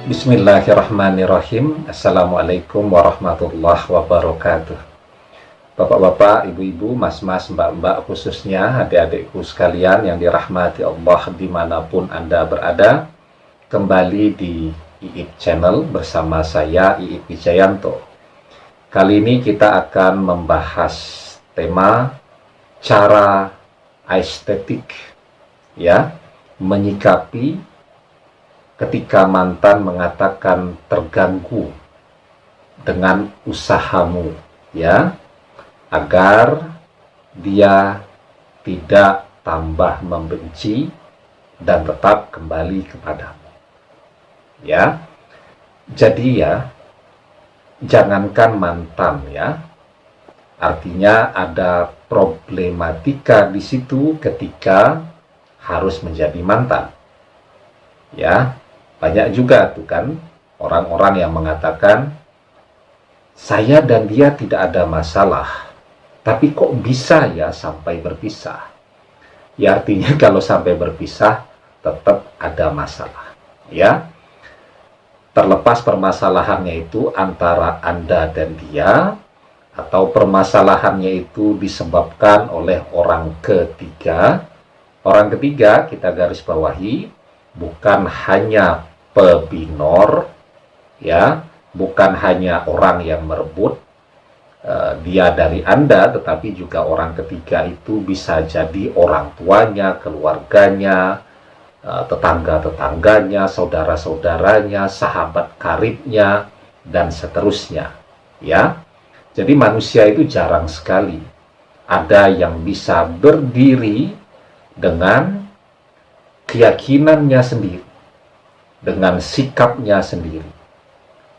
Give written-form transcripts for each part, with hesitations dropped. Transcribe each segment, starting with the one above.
Bismillahirrahmanirrahim. Assalamualaikum warahmatullahi wabarakatuh. Bapak-bapak, ibu-ibu, mas-mas, mbak-mbak, khususnya adik-adikku sekalian yang dirahmati Allah dimanapun Anda berada, kembali di IIP Channel bersama saya IIP Wijayanto. Kali ini kita akan membahas tema cara estetik, ya, menyikapi ketika mantan mengatakan terganggu dengan usahamu, ya, agar dia tidak tambah membenci dan tetap kembali kepadamu, ya. Jadi ya, jangankan mantan, ya, artinya ada problematika di situ ketika harus menjadi mantan, ya. Banyak juga tuh kan orang-orang yang mengatakan saya dan dia tidak ada masalah, tapi kok bisa ya sampai berpisah. Ya artinya kalau sampai berpisah tetap ada masalah, ya. Terlepas permasalahannya itu antara Anda dan dia, atau permasalahannya itu disebabkan oleh orang ketiga. Orang ketiga kita garis bawahi bukan hanya pebinor, ya, bukan hanya orang yang merebut dia dari Anda, tetapi juga orang ketiga itu bisa jadi orang tuanya, keluarganya, tetangga-tetangganya, saudara-saudaranya, sahabat karibnya, dan seterusnya, ya. Jadi manusia itu jarang sekali ada yang bisa berdiri dengan keyakinannya sendiri, dengan sikapnya sendiri,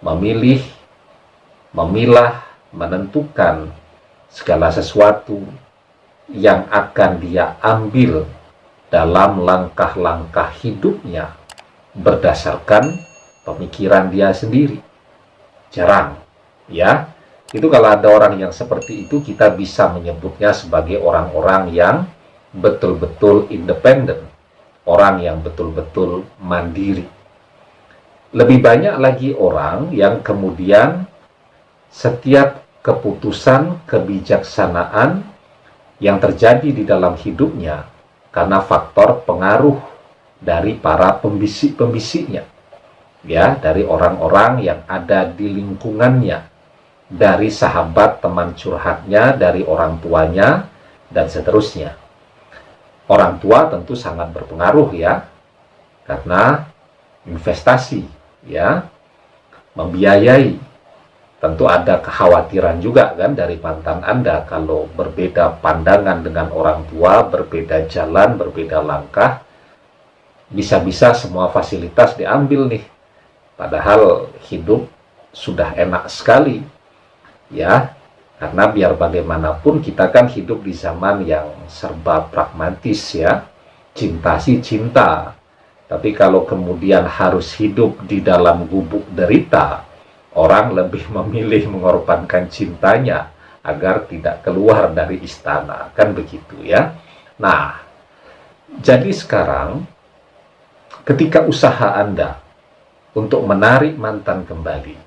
memilih, memilah, menentukan segala sesuatu yang akan dia ambil dalam langkah-langkah hidupnya berdasarkan pemikiran dia sendiri. Jarang, ya. Itu kalau ada orang yang seperti itu, kita bisa menyebutnya sebagai orang-orang yang betul-betul independen, orang yang betul-betul mandiri. Lebih banyak lagi orang yang kemudian setiap keputusan, kebijaksanaan yang terjadi di dalam hidupnya karena faktor pengaruh dari para pembisik-pembisiknya, ya, dari orang-orang yang ada di lingkungannya, dari sahabat teman curhatnya, dari orang tuanya, dan seterusnya. Orang tua tentu sangat berpengaruh, ya, karena investasi, ya, membiayai. Tentu ada kekhawatiran juga kan dari mantan Anda kalau berbeda pandangan dengan orang tua, berbeda jalan, berbeda langkah, bisa-bisa semua fasilitas diambil nih. Padahal hidup sudah enak sekali, ya, karena biar bagaimanapun kita kan hidup di zaman yang serba pragmatis, ya. Cinta sih cinta, tapi kalau kemudian harus hidup di dalam gubuk derita, orang lebih memilih mengorbankan cintanya agar tidak keluar dari istana, kan begitu, ya. Nah, jadi sekarang ketika usaha Anda untuk menarik mantan kembali,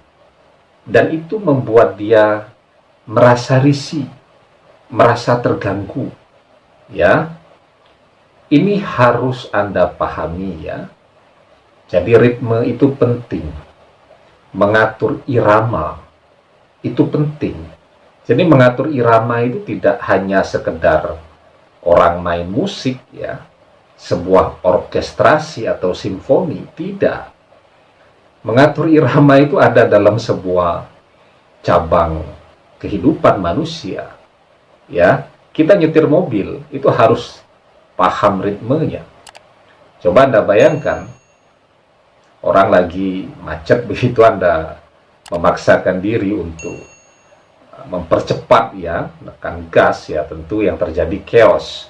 dan itu membuat dia merasa risih, merasa terganggu, ya, ini harus Anda pahami, ya. Jadi ritme itu penting, mengatur irama itu penting. Jadi mengatur irama itu tidak hanya sekedar orang main musik, ya, sebuah orkestrasi atau simfoni, tidak. Mengatur irama itu ada dalam sebuah cabang kehidupan manusia, ya. Kita nyetir mobil itu harus paham ritmenya. Coba Anda bayangkan, orang lagi macet begitu, Anda memaksakan diri untuk mempercepat, ya, menekan gas, ya, tentu yang terjadi chaos.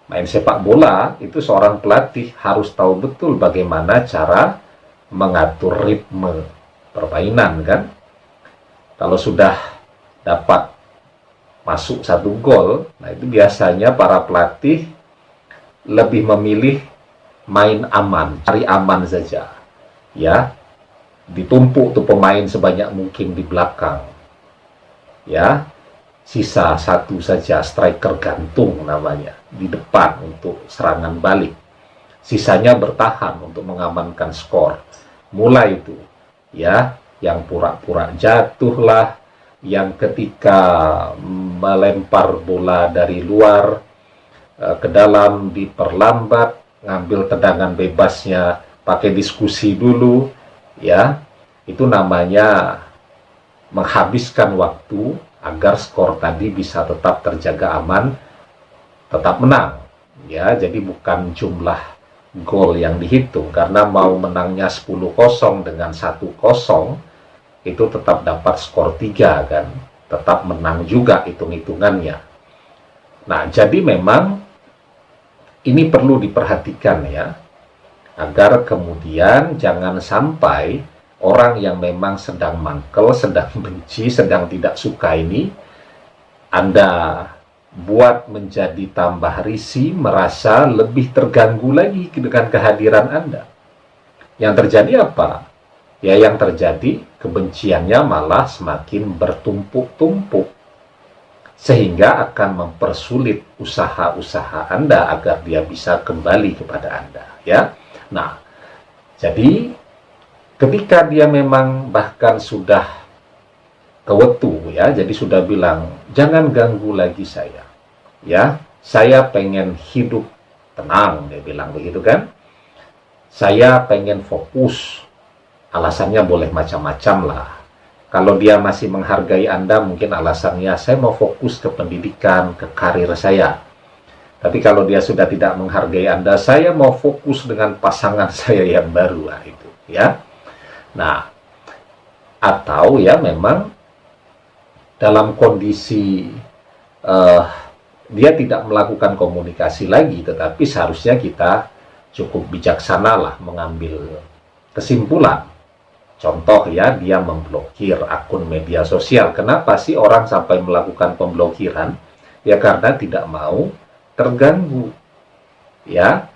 Main sepak bola itu seorang pelatih harus tahu betul bagaimana cara mengatur ritme permainan, kan. Kalau sudah dapat masuk satu gol, nah itu biasanya para pelatih lebih memilih main aman, cari aman saja. ya, ditumpuk tuh pemain sebanyak mungkin di belakang, ya, sisa satu saja striker gantung namanya di depan untuk serangan balik, sisanya bertahan untuk mengamankan skor. Mulai itu, ya, yang pura-pura jatuh lah, yang ketika melempar bola dari luar ke dalam diperlambat, ngambil tendangan bebasnya pakai diskusi dulu, ya, itu namanya menghabiskan waktu agar skor tadi bisa tetap terjaga aman, tetap menang, ya. Jadi bukan jumlah gol yang dihitung, karena mau menangnya 10-0 dengan 1-0 itu tetap dapat skor 3 kan, tetap menang juga hitung-hitungannya. Nah, jadi memang ini perlu diperhatikan ya, agar kemudian jangan sampai orang yang memang sedang mangkel, sedang benci, sedang tidak suka ini, Anda buat menjadi tambah risih, merasa lebih terganggu lagi dengan kehadiran Anda. Yang terjadi apa? Ya, yang terjadi kebenciannya malah semakin bertumpuk-tumpuk, sehingga akan mempersulit usaha-usaha Anda agar dia bisa kembali kepada Anda, ya. Nah, jadi ketika dia memang bahkan sudah kewetu, ya, jadi sudah bilang jangan ganggu lagi saya, ya, saya pengen hidup tenang, dia bilang begitu kan, saya pengen fokus, alasannya boleh macam-macam lah. Kalau dia masih menghargai Anda, mungkin alasannya saya mau fokus ke pendidikan, ke karir saya. Tapi kalau dia sudah tidak menghargai Anda, saya mau fokus dengan pasangan saya yang baru, lah itu, ya. Nah, atau ya memang dalam kondisi dia tidak melakukan komunikasi lagi, tetapi seharusnya kita cukup bijaksana lah mengambil kesimpulan. Contoh ya, dia memblokir akun media sosial. Kenapa sih orang sampai melakukan pemblokiran? Ya karena tidak mau terganggu. Ya,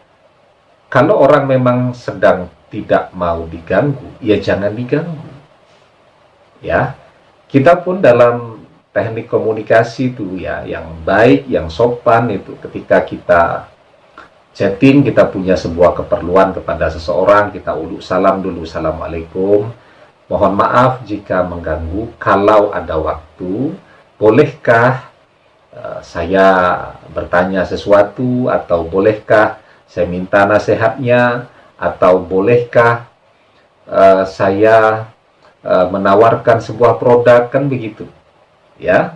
kalau orang memang sedang tidak mau diganggu, ya jangan diganggu. Ya, kita pun dalam teknik komunikasi itu ya, yang baik, yang sopan itu ketika kita chatting, kita punya sebuah keperluan kepada seseorang, kita uluk salam dulu, assalamualaikum, mohon maaf jika mengganggu, kalau ada waktu, bolehkah saya bertanya sesuatu, atau bolehkah saya minta nasihatnya, atau bolehkah saya menawarkan sebuah produk, kan begitu, ya.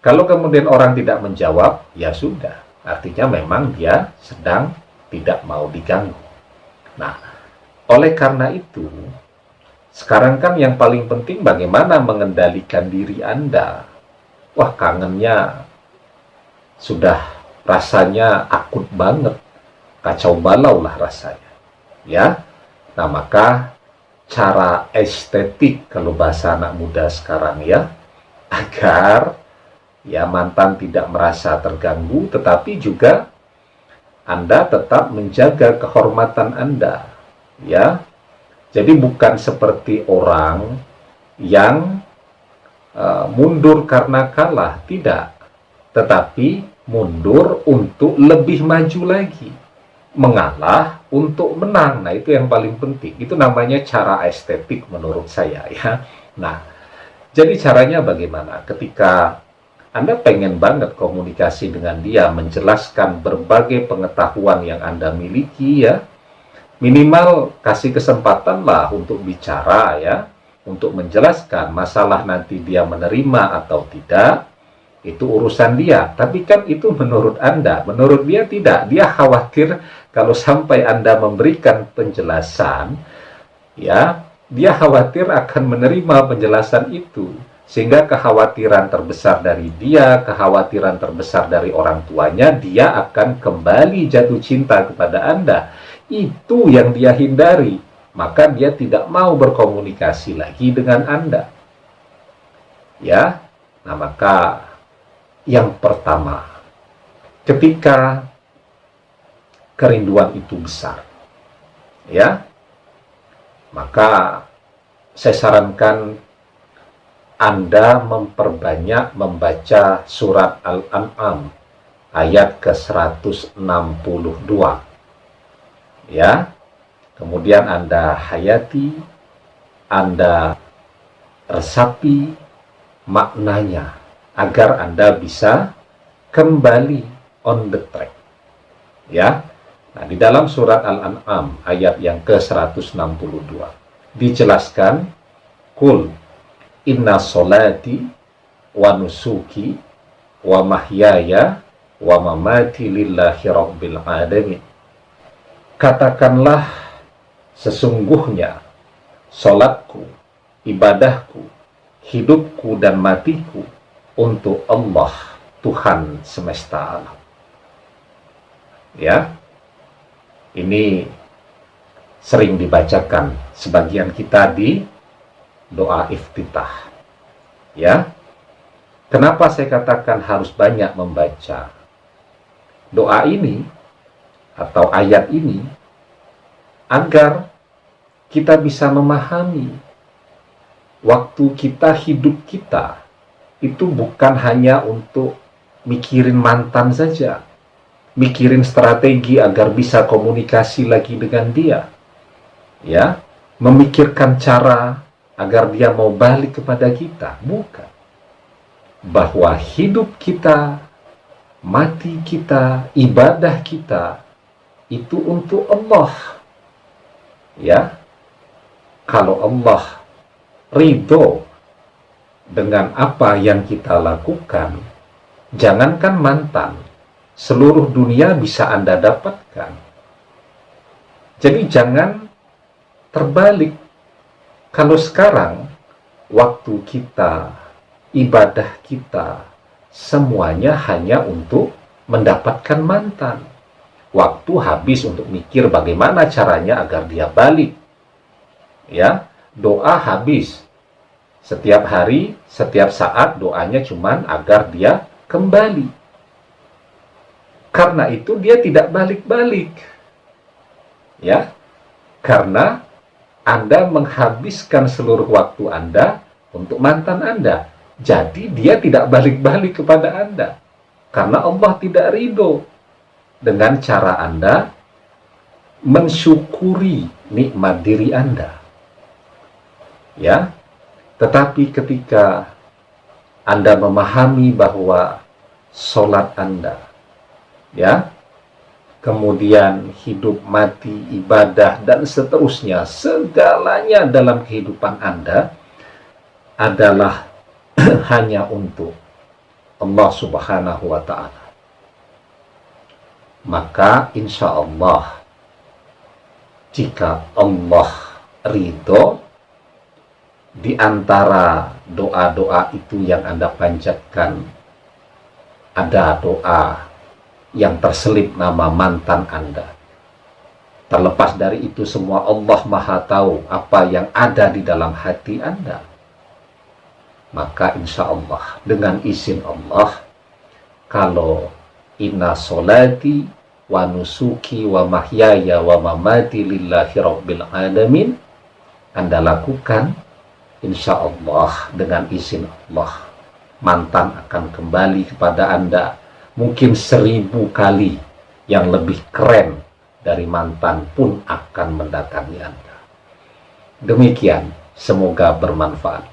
Kalau kemudian orang tidak menjawab, ya sudah, artinya memang dia sedang tidak mau diganggu. Nah, oleh karena itu, sekarang kan yang paling penting bagaimana mengendalikan diri Anda. Wah, kangennya sudah rasanya akut banget, kacau balau lah rasanya, ya. Nah, maka cara estetik kalau bahasa anak muda sekarang ya, agar ya mantan tidak merasa terganggu, tetapi juga Anda tetap menjaga kehormatan Anda, ya. Jadi bukan seperti orang yang mundur karena kalah, tidak, tetapi mundur untuk lebih maju lagi, mengalah untuk menang. Nah, itu yang paling penting. Itu namanya cara estetik menurut saya, ya. Nah, jadi caranya bagaimana? Ketika Anda pengen banget komunikasi dengan dia, menjelaskan berbagai pengetahuan yang Anda miliki, ya, minimal kasih kesempatan lah untuk bicara, ya, untuk menjelaskan. Masalah nanti dia menerima atau tidak, itu urusan dia. Tapi kan itu menurut Anda, menurut dia tidak. Dia khawatir kalau sampai Anda memberikan penjelasan, ya, dia khawatir akan menerima penjelasan itu. Sehingga kekhawatiran terbesar dari dia, kekhawatiran terbesar dari orang tuanya, dia akan kembali jatuh cinta kepada Anda. Itu yang dia hindari. Maka dia tidak mau berkomunikasi lagi dengan Anda. Ya, nah maka yang pertama, ketika kerinduan itu besar, ya, Maka saya sarankan Anda memperbanyak membaca surat Al-An'am ayat ke-162. Ya. Kemudian Anda hayati, Anda resapi maknanya agar Anda bisa kembali on the track. Ya. Nah, di dalam surat Al-An'am ayat yang ke-162 dijelaskan, Qul inna solati wa nusuki wa mahyaya wa mamati lillahi rabbil alamin. Katakanlah, sesungguhnya solatku, ibadahku, hidupku dan matiku untuk Allah, Tuhan semesta alam. Ya, ini sering dibacakan sebagian kita di doa iftitah. Ya, kenapa saya katakan harus banyak membaca doa ini atau ayat ini? Agar kita bisa memahami waktu kita, hidup kita itu bukan hanya untuk mikirin mantan saja, mikirin strategi agar bisa komunikasi lagi dengan dia, ya, memikirkan cara agar dia mau balik kepada kita. Bukan. Bahwa hidup kita, mati kita, ibadah kita itu untuk Allah. Ya, kalau Allah ridho dengan apa yang kita lakukan, jangankan mantan, seluruh dunia bisa Anda dapatkan. Jadi jangan terbalik. Kalau sekarang waktu kita, ibadah kita, semuanya hanya untuk mendapatkan mantan. Waktu habis untuk mikir bagaimana caranya agar dia balik. Ya, doa habis. Setiap hari, setiap saat doanya cuman agar dia kembali. Karena itu dia tidak balik-balik. Ya, karena Anda menghabiskan seluruh waktu Anda untuk mantan Anda. Jadi dia tidak balik-balik kepada Anda. Karena Allah tidak ridho dengan cara Anda mensyukuri nikmat diri Anda. Ya, tetapi ketika Anda memahami bahwa sholat Anda, ya, kemudian hidup, mati, ibadah, dan seterusnya, segalanya dalam kehidupan Anda adalah hanya untuk Allah Subhanahu wa Ta'ala, maka insya Allah, jika Allah ridho, di antara doa-doa itu yang Anda panjatkan, ada doa yang terselip nama mantan Anda. Terlepas dari itu semua, Allah Maha Tahu apa yang ada di dalam hati Anda. Maka insya Allah, dengan izin Allah, kalau inna solati wa nusuki wa mahyaya wa mamati lillahi rabbil alamin, Anda lakukan, insya Allah dengan izin Allah, mantan akan kembali kepada Anda. Mungkin 1000 kali yang lebih keren dari mantan pun akan mendatangi Anda. Demikian, semoga bermanfaat.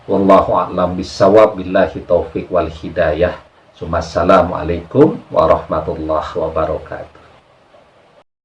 Wallahu a'lam bissawab, billahi taufik wal hidayah. Assalamualaikum warahmatullahi wabarakatuh.